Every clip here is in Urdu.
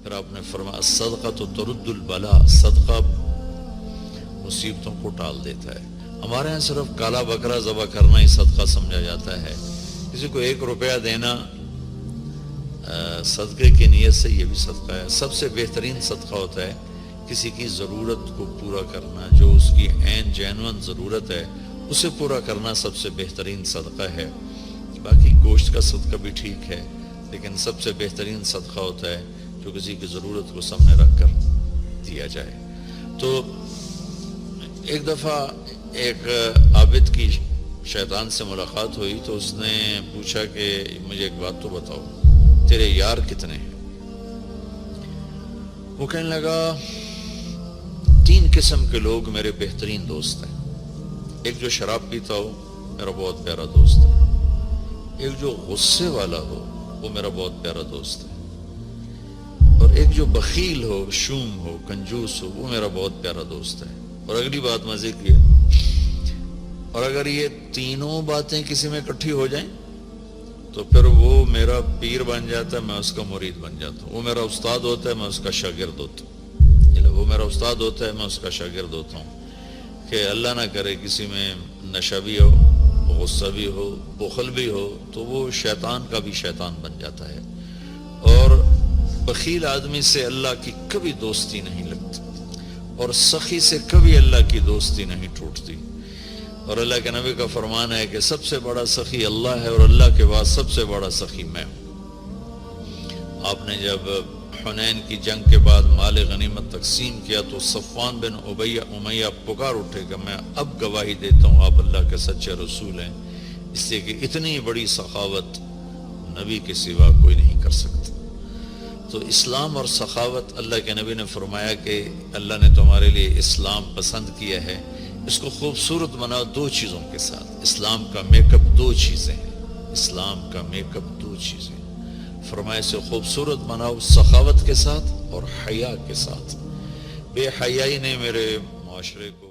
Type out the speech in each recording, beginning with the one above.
پھر آپ نے فرمایا صدقہ تو ترد البلا، صدقہ مصیبتوں کو ٹال دیتا ہے. ہمارے ہاں صرف کالا بکرا ذبح کرنا ہی صدقہ سمجھا جاتا ہے. کسی کو 1 روپیہ دینا صدقے کی نیت سے، یہ بھی صدقہ ہے. سب سے بہترین صدقہ ہوتا ہے کسی کی ضرورت کو پورا کرنا، جو اس کی عین جینون ضرورت ہے اسے پورا کرنا سب سے بہترین صدقہ ہے. باقی گوشت کا صدقہ بھی ٹھیک ہے، لیکن سب سے بہترین صدقہ ہوتا ہے جو کسی کی ضرورت کو سامنے رکھ کر دیا جائے. تو ایک دفعہ ایک عابد کی شیطان سے ملاقات ہوئی تو اس نے پوچھا کہ مجھے ایک بات تو بتاؤ، تیرے یار کتنے ہیں؟ وہ کہنے لگا 3 قسم کے لوگ میرے بہترین دوست ہیں. ایک جو شراب پیتا ہو میرا بہت پیارا دوست ہے، ایک جو غصے والا ہو وہ میرا بہت پیارا دوست ہے، اور ایک جو بخیل ہو، شوم ہو، کنجوس ہو، وہ میرا بہت پیارا دوست ہے. اور اگلی بات مزے کی ہے، اور اگر یہ تینوں باتیں کسی میں اکٹھی ہو جائیں تو پھر وہ میرا پیر بن جاتا ہے، میں اس کا مرید بن جاتا ہوں. وہ میرا استاد ہوتا ہے، میں اس کا شاگرد ہوتا ہوں. وہ میرا استاد ہوتا ہے، میں اس کا شاگرد ہوتا ہوں. کہ اللہ نہ کرے کسی میں نشہ بھی ہو، غصہ بھی ہو، بخل بھی ہو، تو وہ شیطان کا بھی شیطان بن جاتا ہے. اور بخیل آدمی سے اللہ کی کبھی دوستی نہیں لگتی، اور سخی سے کبھی اللہ کی دوستی نہیں ٹوٹتی. اور اللہ کے نبی کا فرمان ہے کہ سب سے بڑا سخی اللہ ہے، اور اللہ کے بعد سب سے بڑا سخی میں ہوں. آپ نے جب حنین کی جنگ کے بعد مال غنیمت تقسیم کیا تو صفوان بن امیہ پکار اٹھے کہ میں اب گواہی دیتا ہوں آپ اللہ کے سچے رسول ہیں، اس لیے کہ اتنی بڑی سخاوت نبی کے سوا کوئی نہیں کر سکتا. تو اسلام اور سخاوت، اللہ کے نبی نے فرمایا کہ اللہ نے تمہارے لیے اسلام پسند کیا ہے، اس کو خوبصورت بناؤ 2 چیزوں کے ساتھ. اسلام کا میک اپ 2 چیزیں ہیں، اسلام کا میک اپ 2 چیزیں. فرمایا سے خوبصورت بناؤ سخاوت کے ساتھ اور حیا کے ساتھ. بے حیائی نے میرے معاشرے کو.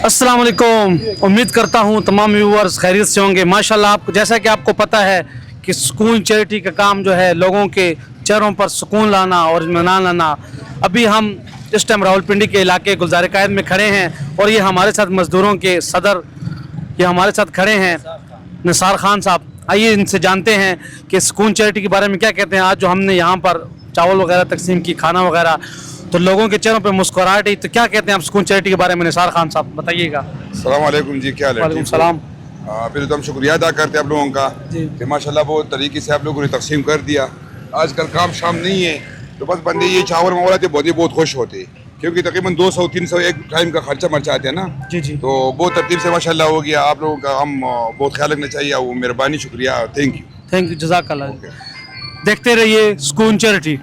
السلام علیکم، امید کرتا ہوں تمام ویورز خیریت سے ہوں گے. ماشاءاللہ آپ کو جیسا کہ آپ کو پتہ ہے کہ سکون چیریٹی کا کام جو ہے لوگوں کے چہروں پر سکون لانا اور اطمینان لانا. ابھی ہم اس ٹائم راولپنڈی کے علاقے گلزار قائد میں کھڑے ہیں، اور یہ ہمارے ساتھ مزدوروں کے صدر یہ ہمارے ساتھ کھڑے ہیں، نثار خان صاحب. آئیے ان سے جانتے ہیں کہ سکون چیریٹی کے بارے میں کیا کہتے ہیں. آج جو ہم نے یہاں پر چاول وغیرہ تقسیم کی، کھانا وغیرہ، تو لوگوں کے چہروں پہ مسکراہٹ. تو کیا کہتے ہیں آپ سکون چیریٹی کے بارے میں؟ نثار خان صاحب بتائیے گا. السلام علیکم جی، کیا حال ہے؟ وعلیکم السلام. پھر تو ہم شکریہ ادا کرتے ہیں آپ لوگوں کا کہ ماشاءاللہ بہت طریقے سے آپ لوگوں نے تقسیم کر دیا. آج کل کام شام نہیں ہے تو بس بندے یہ چاول منگواتے بہت خوش ہوتے، کیونکہ تقریباً 200-300 ایک ٹائم کا خرچہ مرچہ آتے ہیں نا. جی تو بہت ترتیب سے ماشاءاللہ ہو گیا. آپ لوگوں کا ہم بہت خیال رکھنا چاہیے. وہ مہربانی، شکریہ، تھینک یو. جزاک اللہ. دیکھتے رہیے سکون چیریٹی.